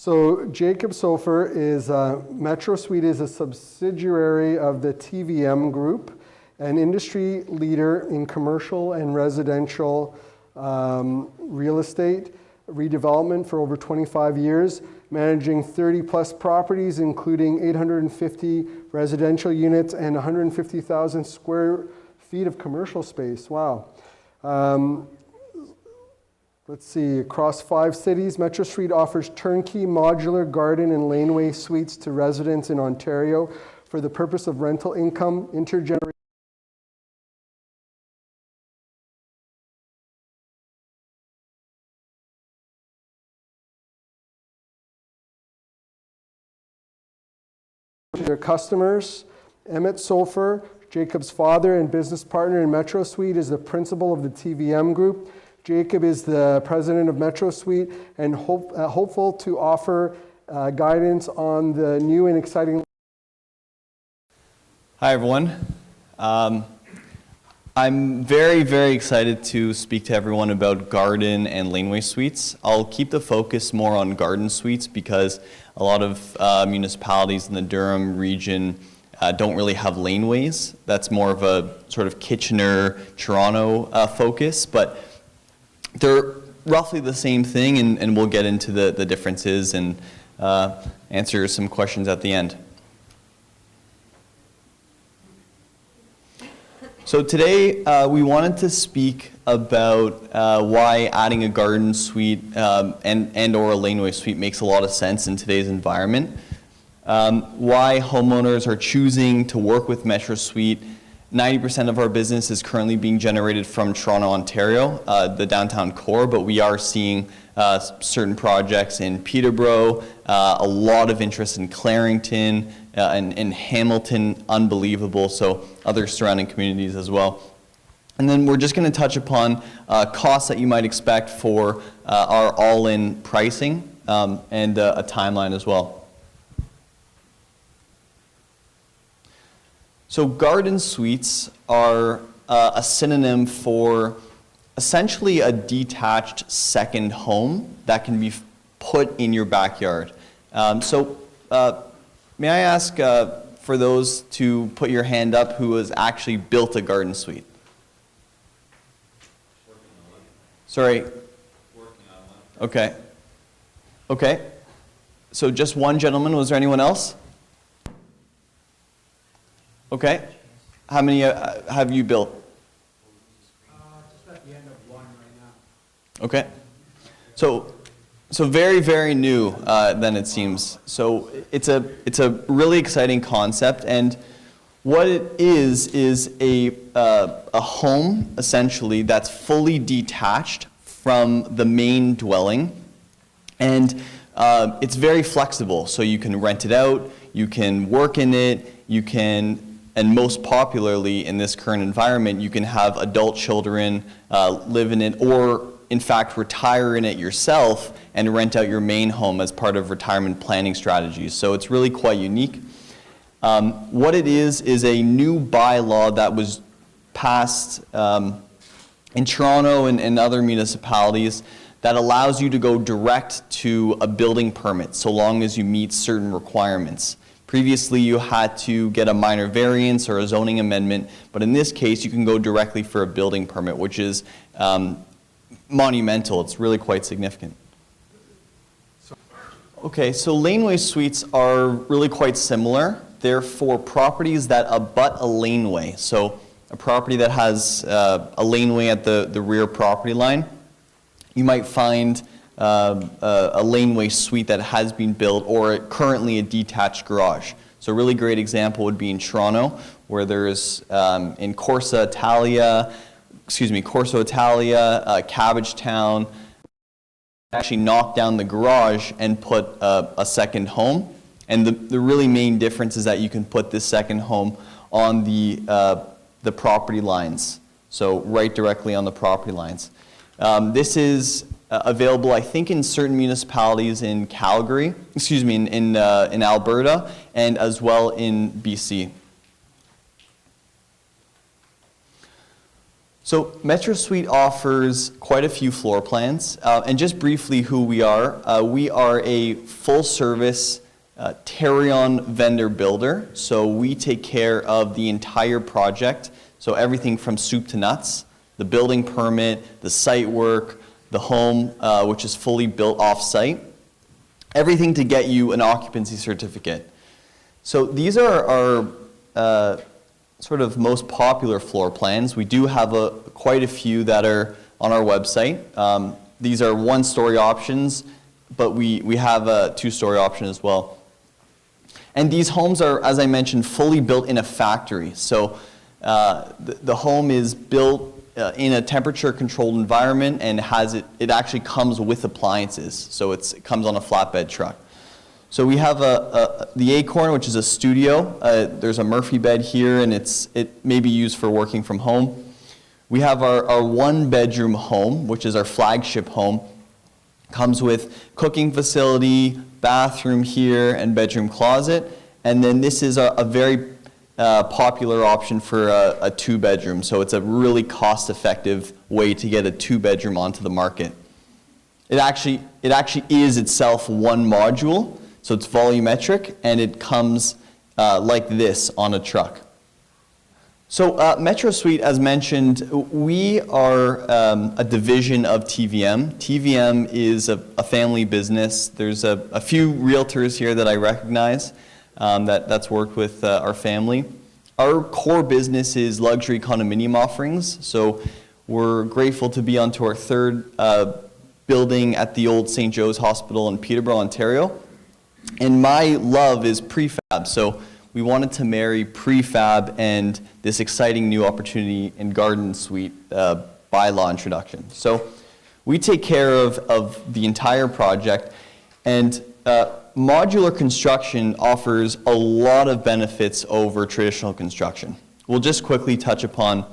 So Jacob Sofer is Metro Suite is a subsidiary of the TVM Group, an industry leader in commercial and residential real estate redevelopment for over 25 years, managing 30 plus properties, including 850 residential units and 150,000 square feet of commercial space. Wow. Let's see, across 5 cities, Metro Suite offers turnkey modular garden and laneway suites to residents in Ontario for the purpose of rental income, intergenerational. Their customers. Emmett Sofer, Jacob's father and business partner in Metro Suite, is the principal of the TVM Group. Jacob is the president of Metro Suite and hopeful to offer guidance on the new and exciting. Hi everyone. I'm very, very excited to speak to everyone about Garden and Laneway Suites. I'll keep the focus more on Garden Suites because a lot of municipalities in the Durham region don't really have laneways. That's more of a sort of Kitchener, Toronto focus, but they're roughly the same thing, and we'll get into the differences and answer some questions at the end. So today we wanted to speak about why adding a garden suite and or a laneway suite makes a lot of sense in today's environment. Why homeowners are choosing to work with Metro Suite. 90% of our business is currently being generated from Toronto, Ontario, the downtown core, but we are seeing certain projects in Peterborough, a lot of interest in Clarington, and in Hamilton, unbelievable, so other surrounding communities as well. And then we're just going to touch upon costs that you might expect for our all-in pricing and a timeline as well. So garden suites are a synonym for essentially a detached second home that can be put in your backyard. May I ask for those to put your hand up who has actually built a garden suite? Sorry? Okay. Okay. So just one gentleman. Was there anyone else? Okay. How many have you built? Just at the end of one right now. Okay. So very, very new then it seems. So it's a really exciting concept, and what it is a home essentially that's fully detached from the main dwelling, and it's very flexible. So you can rent it out, you can work in it, you can. And most popularly in this current environment, you can have adult children live in it, or in fact retire in it yourself and rent out your main home as part of retirement planning strategies. So it's really quite unique. What it is a new bylaw that was passed in Toronto and other municipalities that allows you to go direct to a building permit so long as you meet certain requirements. Previously, you had to get a minor variance or a zoning amendment, but in this case, you can go directly for a building permit, which is monumental. It's really quite significant. Okay, so laneway suites are really quite similar. They're for properties that abut a laneway. So a property that has a laneway at the rear property line, you might find a laneway suite that has been built, or currently a detached garage. So a really great example would be in Toronto, where there's in Corso Italia, Cabbagetown, actually knock down the garage and put a second home. And the really main difference is that you can put this second home on the property lines, so right directly on the property lines. This is available, I think, in certain municipalities in in Alberta, and as well in BC. So Metro Suite offers quite a few floor plans, and just briefly who we are a full-service Terrion vendor builder. So we take care of the entire project, so everything from soup to nuts, the building permit, the site work, the home, which is fully built off-site, everything to get you an occupancy certificate. So these are our sort of most popular floor plans. We do have quite a few that are on our website. These are one-story options, but we have a two-story option as well. And these homes are, as I mentioned, fully built in a factory. So the home is built in a temperature-controlled environment, and it actually comes with appliances. So it comes on a flatbed truck. So we have the Acorn, which is a studio. There's a Murphy bed here, and it may be used for working from home. We have our one-bedroom home, which is our flagship home. Comes with cooking facility, bathroom here, and bedroom closet. And then this is a very popular option for a two-bedroom. So it's a really cost-effective way to get a two-bedroom onto the market. It actually is itself one module. So it's volumetric, and it comes like this on a truck. So Metro Suite, as mentioned, we are a division of TVM. TVM is a family business. There's a few realtors here that I recognize that's worked with our family. Our core business is luxury condominium offerings. So we're grateful to be onto our third building at the old St. Joe's Hospital in Peterborough, Ontario. And my love is prefab, so we wanted to marry prefab and this exciting new opportunity in Garden Suite bylaw introduction. So we take care of the entire project, and modular construction offers a lot of benefits over traditional construction. We'll just quickly touch upon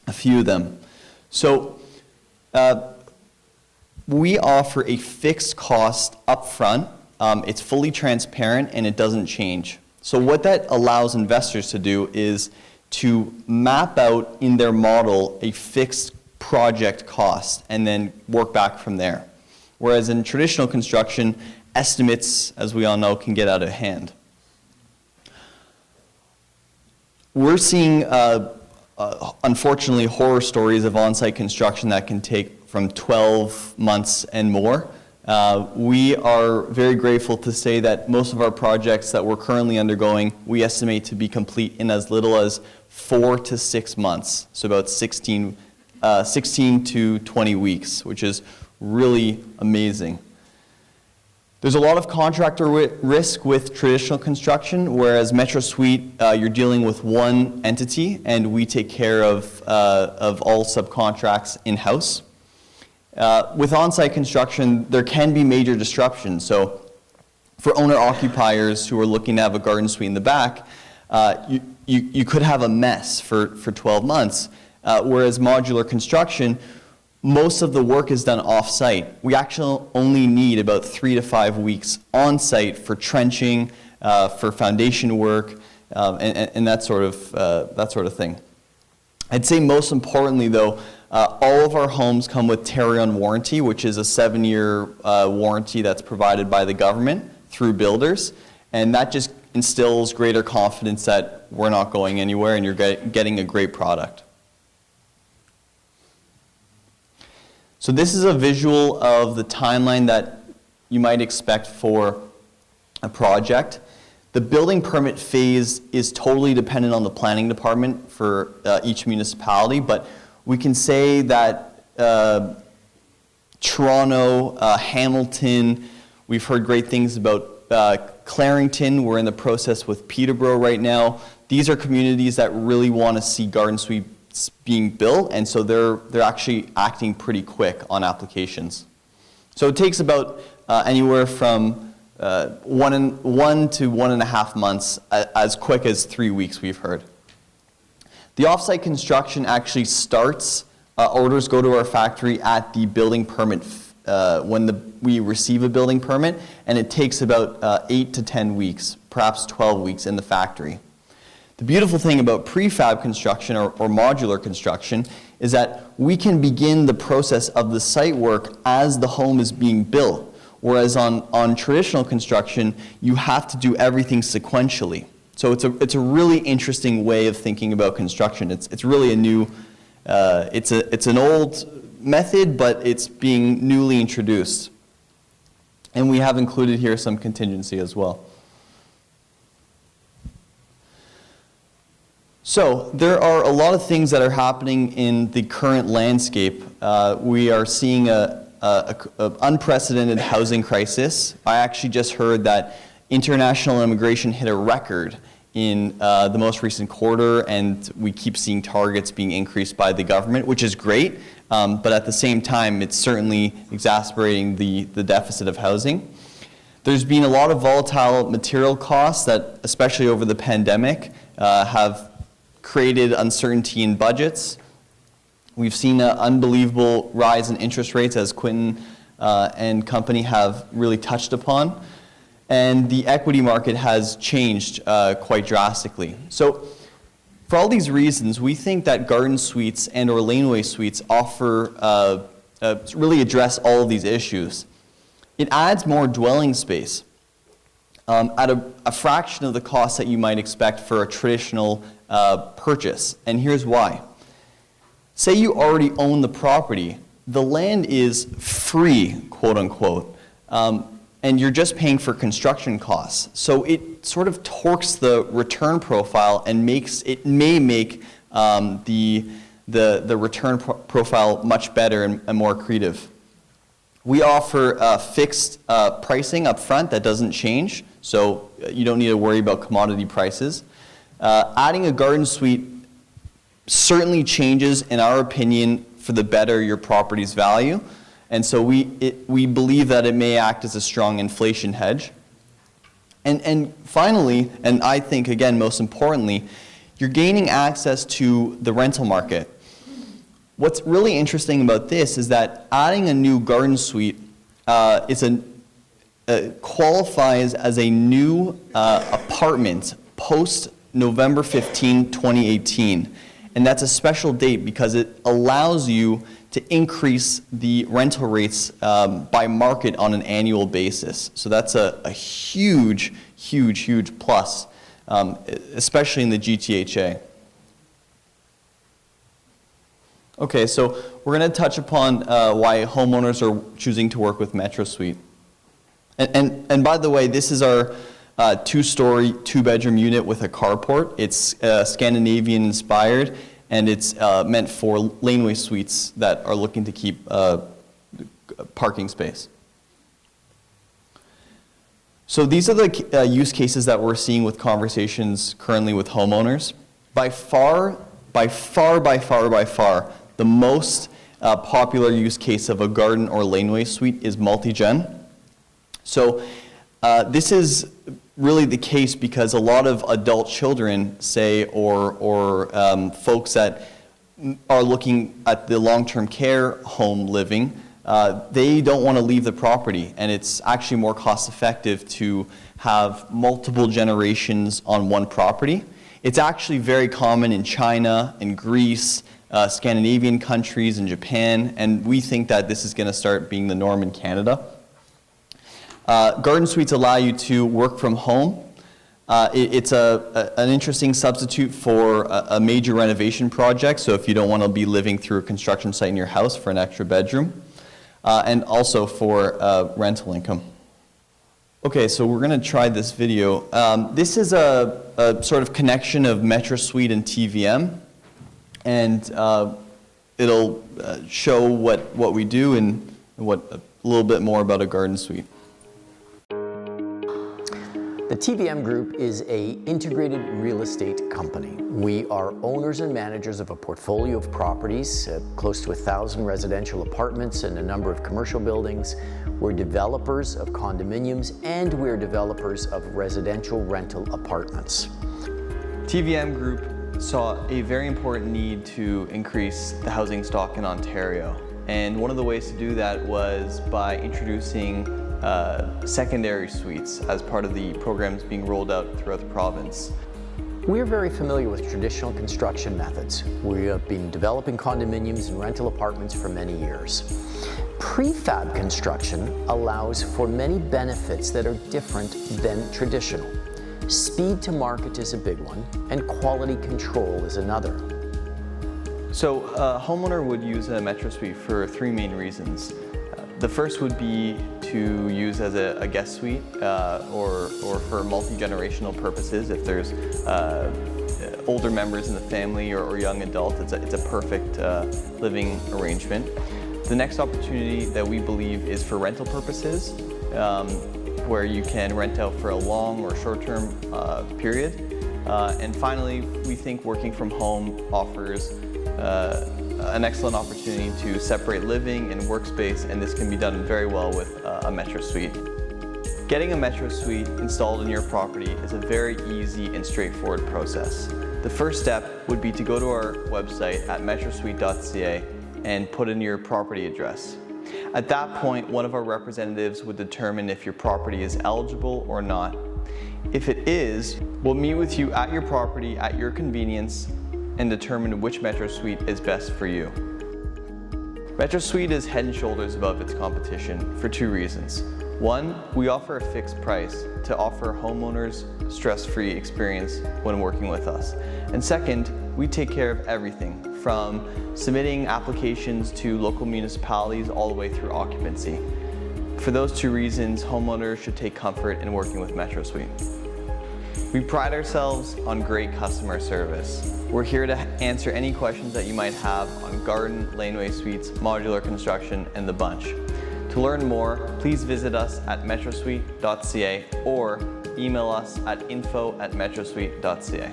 a few of them. So we offer a fixed cost up front. It's fully transparent, and it doesn't change. So what that allows investors to do is to map out in their model a fixed project cost and then work back from there. Whereas in traditional construction, estimates, as we all know, can get out of hand. We're seeing, unfortunately, horror stories of on-site construction that can take from 12 months and more. We are very grateful to say that most of our projects that we're currently undergoing, we estimate to be complete in as little as 4 to 6 months, so about 16 to 20 weeks, which is really amazing. There's a lot of contractor risk with traditional construction, whereas Metro Suite, you're dealing with one entity, and we take care of all subcontracts in-house. With on-site construction, there can be major disruptions. So for owner-occupiers who are looking to have a garden suite in the back, you could have a mess for 12 months. Whereas modular construction, most of the work is done off-site. We actually only need about 3 to 5 weeks on-site for trenching, for foundation work, and that sort of thing. I'd say most importantly, though, all of our homes come with Terrion warranty, which is a 7-year warranty that's provided by the government through builders, and that just instills greater confidence that we're not going anywhere and you're getting a great product. So this is a visual of the timeline that you might expect for a project. The building permit phase is totally dependent on the planning department for each municipality, but we can say that Toronto, Hamilton, we've heard great things about Clarington. We're in the process with Peterborough right now. These are communities that really want to see garden suites being built, and so they're actually acting pretty quick on applications. So it takes about anywhere from 1 to 1.5 months, as quick as 3 weeks we've heard. The off-site construction actually starts, orders go to our factory at the building permit when we receive a building permit, and it takes about 8 to 10 weeks, perhaps 12 weeks in the factory. The beautiful thing about prefab construction or modular construction is that we can begin the process of the site work as the home is being built, whereas on traditional construction, you have to do everything sequentially. So it's a really interesting way of thinking about construction. It's really a new, it's an old method, but it's being newly introduced. And we have included here some contingency as well. So there are a lot of things that are happening in the current landscape. We are seeing an unprecedented housing crisis. I actually just heard that international immigration hit a record in the most recent quarter, and we keep seeing targets being increased by the government, which is great, but at the same time, it's certainly exacerbating the deficit of housing. There's been a lot of volatile material costs that, especially over the pandemic, have created uncertainty in budgets. We've seen an unbelievable rise in interest rates, as Quinton and company have really touched upon. And the equity market has changed quite drastically. So for all these reasons, we think that Garden Suites and or Laneway Suites offer, really address all of these issues. It adds more dwelling space at a fraction of the cost that you might expect for a traditional purchase. And here's why. Say you already own the property. The land is free, quote unquote, and you're just paying for construction costs. So it sort of torques the return profile and may make the return profile much better and more accretive. We offer fixed pricing up front that doesn't change, so you don't need to worry about commodity prices. Adding a garden suite certainly changes, in our opinion, for the better your property's value. And so we believe that it may act as a strong inflation hedge. And finally, and I think, again, most importantly, you're gaining access to the rental market. What's really interesting about this is that adding a new garden suite qualifies as a new apartment post November 15, 2018. And that's a special date because it allows you to increase the rental rates by market on an annual basis. So that's a huge, huge, huge plus, especially in the GTHA. Okay, so we're going to touch upon why homeowners are choosing to work with MetroSuite. And by the way, this is our two-story, two-bedroom unit with a carport. It's Scandinavian-inspired, and it's meant for laneway suites that are looking to keep parking space. So these are the use cases that we're seeing with conversations currently with homeowners. By far, the most popular use case of a garden or laneway suite is multi-gen. So this is really the case because a lot of adult children, say, or folks that are looking at the long-term care home living, they don't want to leave the property, and it's actually more cost-effective to have multiple generations on one property. It's actually very common in China, in Greece, Scandinavian countries, and Japan, and we think that this is going to start being the norm in Canada. Garden suites allow you to work from home. It's an interesting substitute for a major renovation project, so if you don't want to be living through a construction site in your house for an extra bedroom, and also for rental income. Okay, so we're going to try this video. This is a sort of connection of MetroSuite and TVM, and it'll show what we do and a little bit more about a garden suite. The TVM Group is an integrated real estate company. We are owners and managers of a portfolio of properties, close to 1,000 residential apartments and a number of commercial buildings. We're developers of condominiums, and we're developers of residential rental apartments. TVM Group saw a very important need to increase the housing stock in Ontario. And one of the ways to do that was by introducing secondary suites as part of the programs being rolled out throughout the province. We're very familiar with traditional construction methods. We have been developing condominiums and rental apartments for many years. Prefab construction allows for many benefits that are different than traditional. Speed to market is a big one, and quality control is another. So a homeowner would use a Metro Suite for three main reasons. The first would be to use as a guest suite or for multi-generational purposes. If there's older members in the family or young adults, it's a perfect living arrangement. The next opportunity that we believe is for rental purposes, where you can rent out for a long or short-term period. And finally, we think working from home offers an excellent opportunity to separate living and workspace, and this can be done very well with a Metro Suite. Getting a Metro Suite installed in your property is a very easy and straightforward process. The first step would be to go to our website at metrosuite.ca and put in your property address. At that point, one of our representatives would determine if your property is eligible or not. If it is, we'll meet with you at your property at your convenience and determine which Metro Suite is best for you. Metro Suite is head and shoulders above its competition for two reasons. One, we offer a fixed price to offer homeowners stress-free experience when working with us. And second, we take care of everything from submitting applications to local municipalities all the way through occupancy. For those two reasons, homeowners should take comfort in working with Metro Suite. We pride ourselves on great customer service. We're here to answer any questions that you might have on Garden, Laneway Suites, modular construction, and the bunch. To learn more, please visit us at metrosuite.ca or email us at info@metrosuite.ca.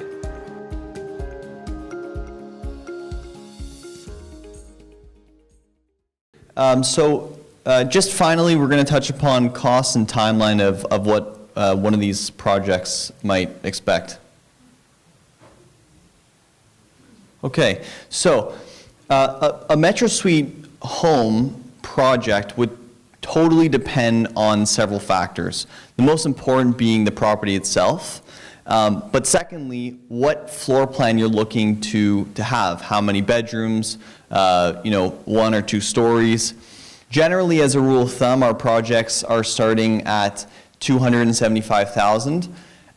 Just finally, we're going to touch upon costs and timeline of what one of these projects might expect. Okay, so a Metro Suite home project would totally depend on several factors. The most important being the property itself, but secondly, what floor plan you're looking to have. How many bedrooms, 1 or 2 stories. Generally, as a rule of thumb, our projects are starting at $275,000,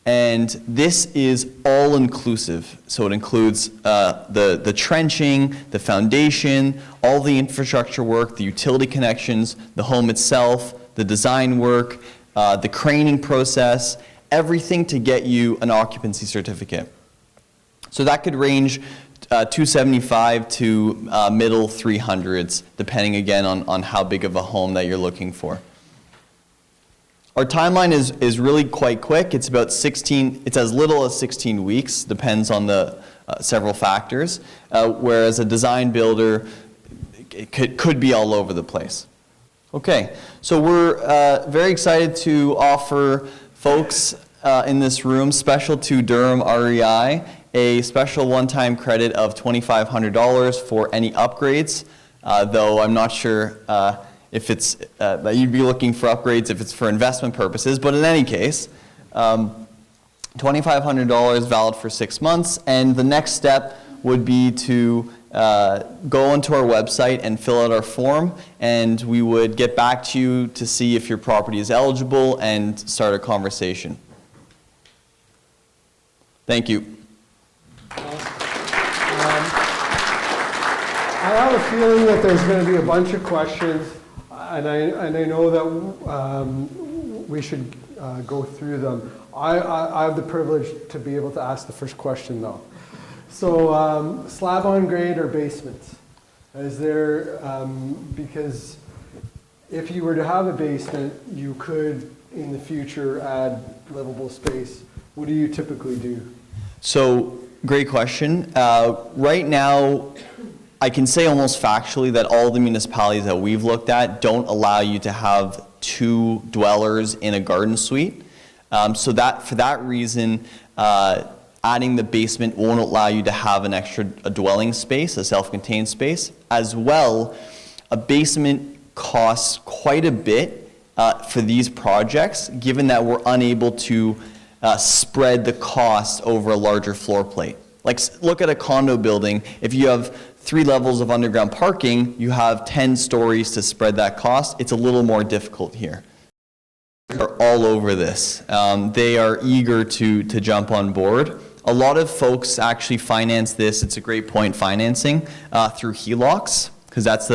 and this is all inclusive. So it includes the trenching, the foundation, all the infrastructure work, the utility connections, the home itself, the design work, the craning process, everything to get you an occupancy certificate. So that could range $275 to middle 300s, depending again on how big of a home that you're looking for. Our timeline is really quite quick. It's about it's as little as 16 weeks, depends on the several factors, whereas a design builder could be all over the place. Okay, so we're very excited to offer folks in this room, special to Durham REI, a special one-time credit of $2,500 for any upgrades, though I'm not sure if it's that you'd be looking for upgrades if it's for investment purposes, but in any case, $2,500 valid for 6 months, and the next step would be to go onto our website and fill out our form, and we would get back to you to see if your property is eligible and start a conversation. Thank you. I have a feeling that there's going to be a bunch of questions, and I know that we should go through them. I have the privilege to be able to ask the first question, though. So, slab on grade or basements? Is there, because if you were to have a basement, you could, in the future, add livable space. What do you typically do? So, great question. Right now, I can say almost factually that all the municipalities that we've looked at don't allow you to have 2 dwellers in a garden suite. So that for that reason, adding the basement won't allow you to have an extra dwelling space, a self-contained space. As well, a basement costs quite a bit for these projects, given that we're unable to spread the cost over a larger floor plate. Like, look at a condo building. If you have 3 levels of underground parking, you have 10 stories to spread that cost. It's a little more difficult here. They're all over this. They are eager to jump on board. A lot of folks actually finance this, it's a great point, financing through HELOCs, because that's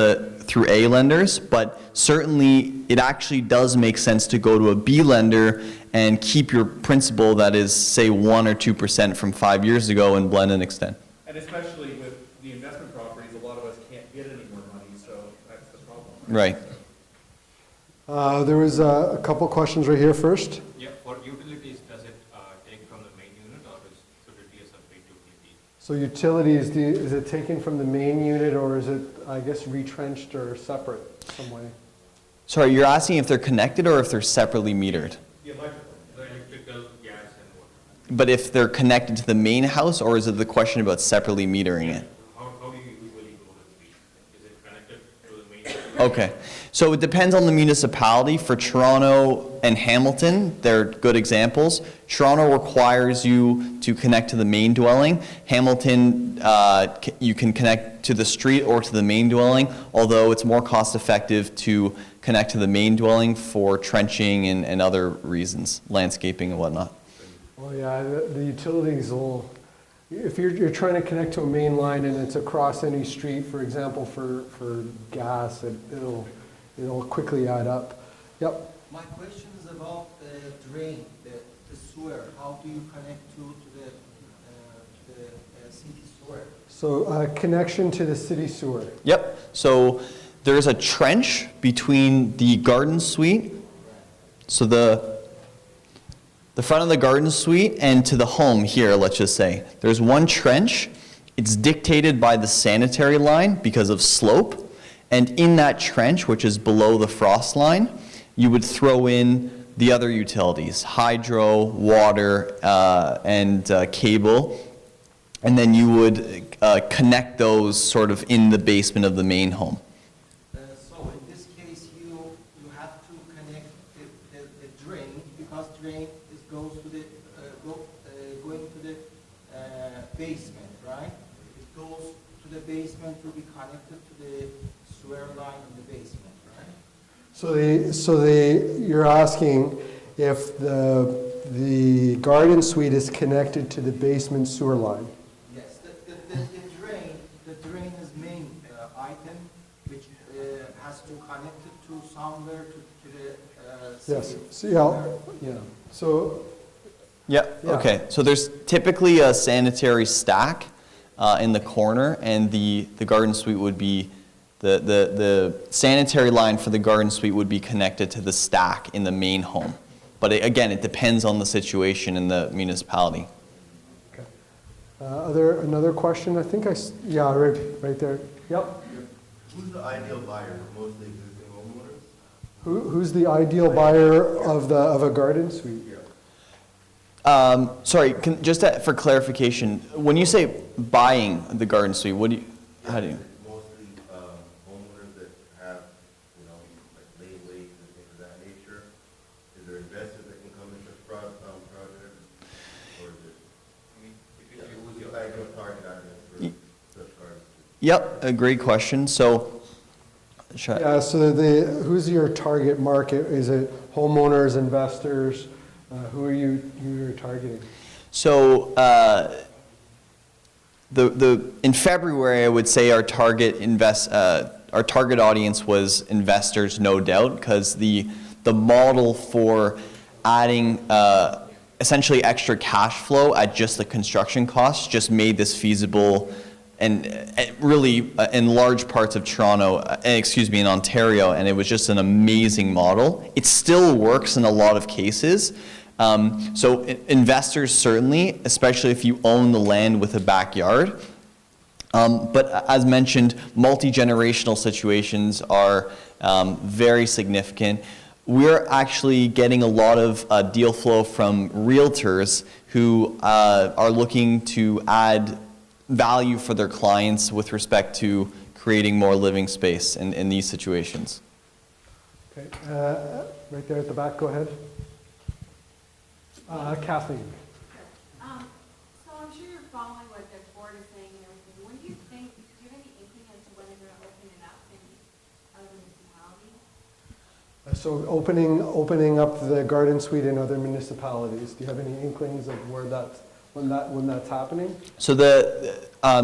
through A lenders, but certainly it actually does make sense to go to a B lender and keep your principal that is, say, 1 or 2% from 5 years ago and blend and extend. And especially with the investment properties, a lot of us can't get any more money, so that's the problem. Right. There was a couple questions right here first. Yeah, for utilities, does it take from the main unit or should it be a separate utility? So utilities, is it taken from the main unit or is it, I guess, retrenched or separate some way? Sorry, you're asking if they're connected or if they're separately metered? The electrical, gas and water. But if they're connected to the main house, or is it the question about separately metering it? How do you usually go to the speed? Is it connected to the main? Okay, so it depends on the municipality. For Toronto and Hamilton, they're good examples. Toronto requires you to connect to the main dwelling. Hamilton, you can connect to the street or to the main dwelling, although it's more cost effective to connect to the main dwelling for trenching and other reasons, landscaping and whatnot. Well, yeah, the utilities will, if you're trying to connect to a main line and it's across any street, for example, for gas, it'll quickly add up. Yep. My question is about the drain, the sewer. How do you connect to the city sewer? So connection to the city sewer. Yep, so there's a trench between the garden suite, so the front of the garden suite and to the home here, let's just say. There's one trench. It's dictated by the sanitary line because of slope. And in that trench, which is below the frost line, you would throw in the other utilities, hydro, water, and cable. And then you would connect those sort of in the basement of the main home. So in this case, you have to connect the drain, because drain goes to the going to the basement, right? It goes to the basement to be connected to the sewer line in the basement, right? So you're asking if the garden suite is connected to the basement sewer line. Yes, the drain is main item, which has to connect it to somewhere to the city. Yes. So, yeah. So. Yeah, Yeah. okay. So there's typically a sanitary stack in the corner, and the garden suite would be, the sanitary line for the garden suite would be connected to the stack in the main home. But again, it depends on the situation in the municipality. Okay. Another question? I think yeah, right there. Yep. Who's the ideal buyer? Mostly existing homeowners? Who's the ideal buyer of a garden suite? Sorry, just for clarification, when you say buying the garden suite, how do you? Mostly homeowners that have, like layaways and things of that nature. Is there investors that can come into the project? Or is it, who's your ideal target audience for such garden suites? Yep, a great question. So, Yeah, so who's your target market? Is it homeowners, investors? Who are you targeting? So in February, I would say our target audience was investors, no doubt, because the model for adding essentially extra cash flow at just the construction costs just made this feasible, and really in large parts of Toronto, in Ontario, and it was just an amazing model. It still works in a lot of cases. So investors certainly, especially if you own the land with a backyard. But as mentioned, multi-generational situations are very significant. We're actually getting a lot of deal flow from realtors who are looking to add value for their clients with respect to creating more living space in these situations. Okay, right there at the back, go ahead. Kathleen. So I'm sure you're following what the board is saying and everything. When do you think, do you have any inkling as to when they're going to open it up in other municipalities? So opening up the garden suite in other municipalities. Do you have any inklings of where when that's happening? So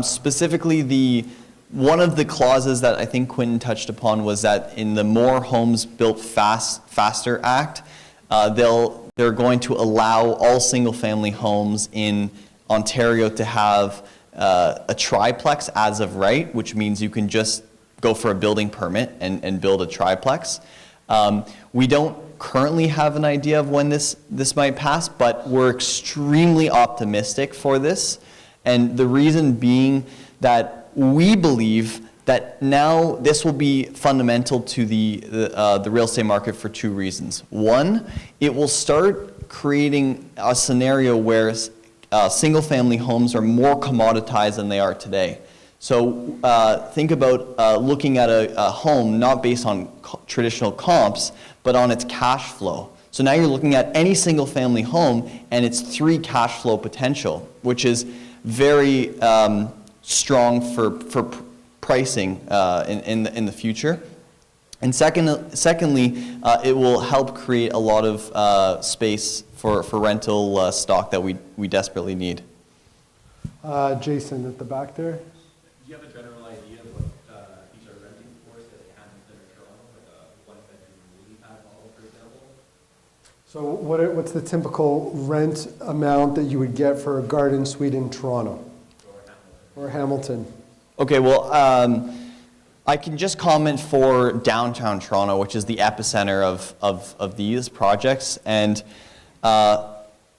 specifically one of the clauses that I think Quentin touched upon was that in the More Homes Built Faster Act, they're going to allow all single-family homes in Ontario to have a triplex as of right, which means you can just go for a building permit and build a triplex. We don't currently have an idea of when this might pass, but we're extremely optimistic for this. And the reason being that we believe that now this will be fundamental to the real estate market for two reasons. One, it will start creating a scenario where single-family homes are more commoditized than they are today. So think about looking at a home not based on traditional comps, but on its cash flow. So now you're looking at any single-family home and its 3 cash flow potential, which is very strong for pricing in the future. And secondly, it will help create a lot of space for rental stock that we desperately need. Jason at the back there. Do you have a general idea of what these are renting for, say like Hamilton or Toronto, like a one-bedroom lily pad model, for example? So what's the typical rent amount that you would get for a garden suite in Toronto? Or Hamilton? Okay, well, I can just comment for downtown Toronto, which is the epicenter of these projects. And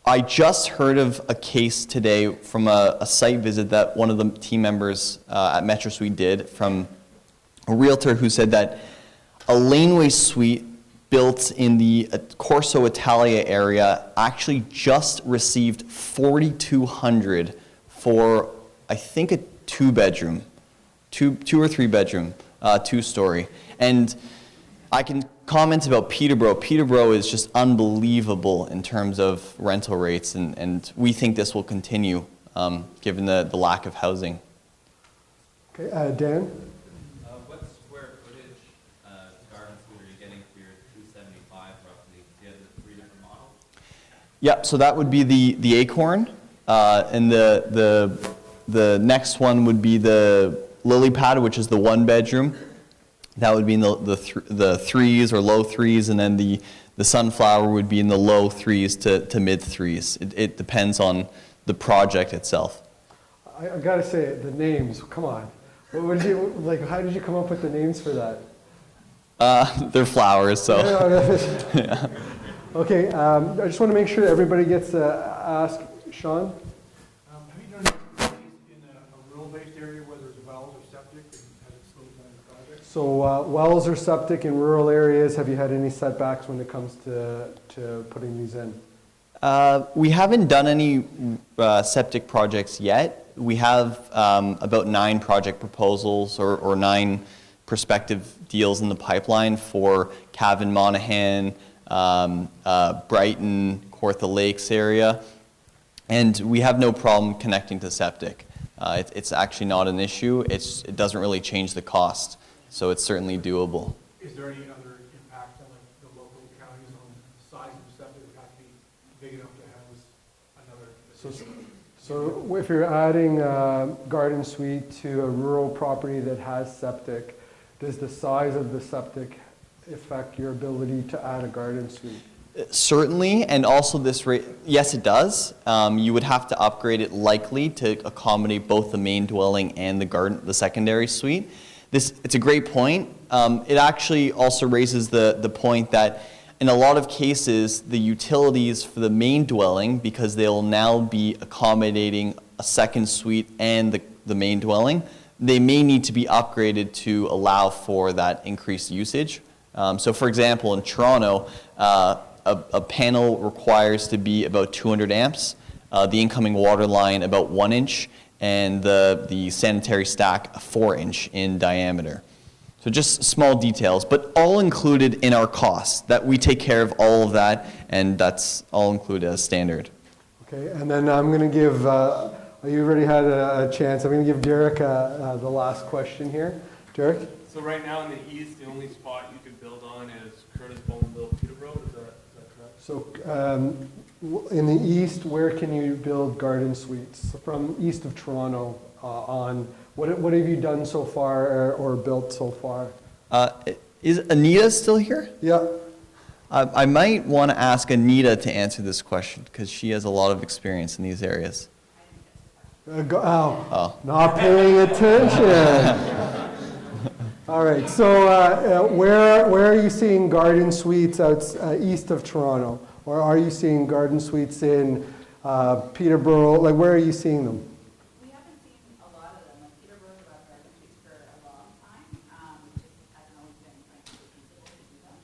I just heard of a case today from a site visit that one of the team members at Metro Suite did from a realtor who said that a laneway suite built in the Corso Italia area actually just received $4,200 for, I think, a two or three bedroom, 2-story. And I can comment about Peterborough. Peterborough is just unbelievable in terms of rental rates, and we think this will continue given the lack of housing. Okay, Dan? What square footage garden suite are you getting for your 275 roughly? Do you have the 3 different models? Yeah, so that would be the Acorn, and the next one would be the Lily Pad, which is the 1-bedroom. That would be in the 3s or low 3s, and then the Sunflower would be in the low 3s to mid 3s. It depends on the project itself. I gotta say, the names, come on. What did you, like, how did you come up with the names for that? They're flowers, so. Yeah. Okay, I just want to make sure everybody gets to ask Sean. Have you done any in a rural-based area where there's wells or septic and has it slowed down the project? So wells or septic in rural areas, have you had any setbacks when it comes to putting these in? We haven't done any septic projects yet. We have about 9 project proposals or 9 prospective deals in the pipeline for Cavan, Monaghan, Brighton, Kawartha Lakes area. And we have no problem connecting to septic. It's actually not an issue. It doesn't really change the cost, so it's certainly doable. Is there any other impact on like the local counties on the size of the septic? Would have to be big enough to house another? So if you're adding a garden suite to a rural property that has septic, does the size of the septic affect your ability to add a garden suite? Certainly, and also this rate, yes, it does. You would have to upgrade it likely to accommodate both the main dwelling and the secondary suite. It's a great point. It actually also raises the point that in a lot of cases, the utilities for the main dwelling, because they'll now be accommodating a second suite and the main dwelling, they may need to be upgraded to allow for that increased usage. So for example, in Toronto, a panel requires to be about 200 amps, the incoming water line about 1 inch, and the sanitary stack 4 inch in diameter. So just small details, but all included in our costs, that we take care of all of that, and that's all included as standard. Okay, and then I'm going to give, you already had a chance, I'm going to give Derek the last question here. Derek? So right now in the east, the only spot you could build on is Curtis Bowmanville, Peterborough, is that correct? So in the east, where can you build garden suites? From east of Toronto on, what have you done so far or built so far? Is Anita still here? Yeah. I might want to ask Anita to answer this question, because she has a lot of experience in these areas. Not paying attention. All right, so where are you seeing garden suites out east of Toronto? Or are you seeing garden suites in Peterborough? Like, where are you seeing them? We haven't seen a lot of them. Like Peterborough's about garden suites for a long time. Just hasn't always been like feasible to do them.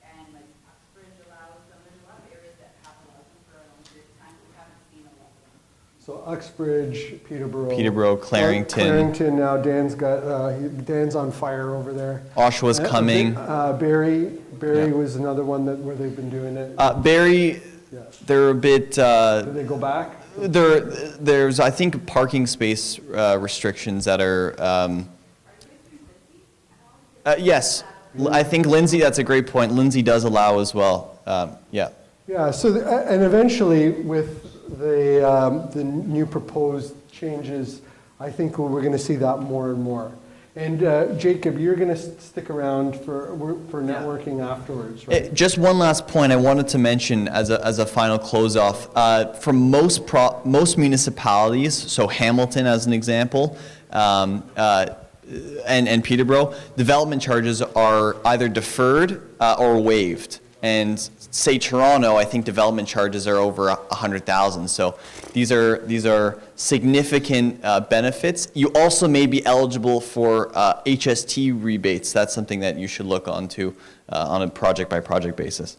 And like Uxbridge allows them. There's a lot of areas that have allowed them for a long period of time. We haven't seen a lot of them. So Uxbridge, Peterborough, Clarington. Clarington now, Dan's on fire over there. Oshawa's coming. Barrie was another one where they've been doing it. Barrie, they're a bit... Did they go back? There's, I think, parking space restrictions that are... yes, I think Lindsay, that's a great point. Lindsay does allow as well. Yeah. Yeah, so, and eventually with the new proposed changes, I think we're going to see that more and more. And Jacob, you're going to stick around for networking afterwards, right? Just one last point I wanted to mention as a final close-off. For most municipalities, so Hamilton as an example, and Peterborough, development charges are either deferred or waived. And say Toronto, I think development charges are over 100,000. So these are significant benefits. You also may be eligible for HST rebates. That's something that you should look onto on a project by project basis.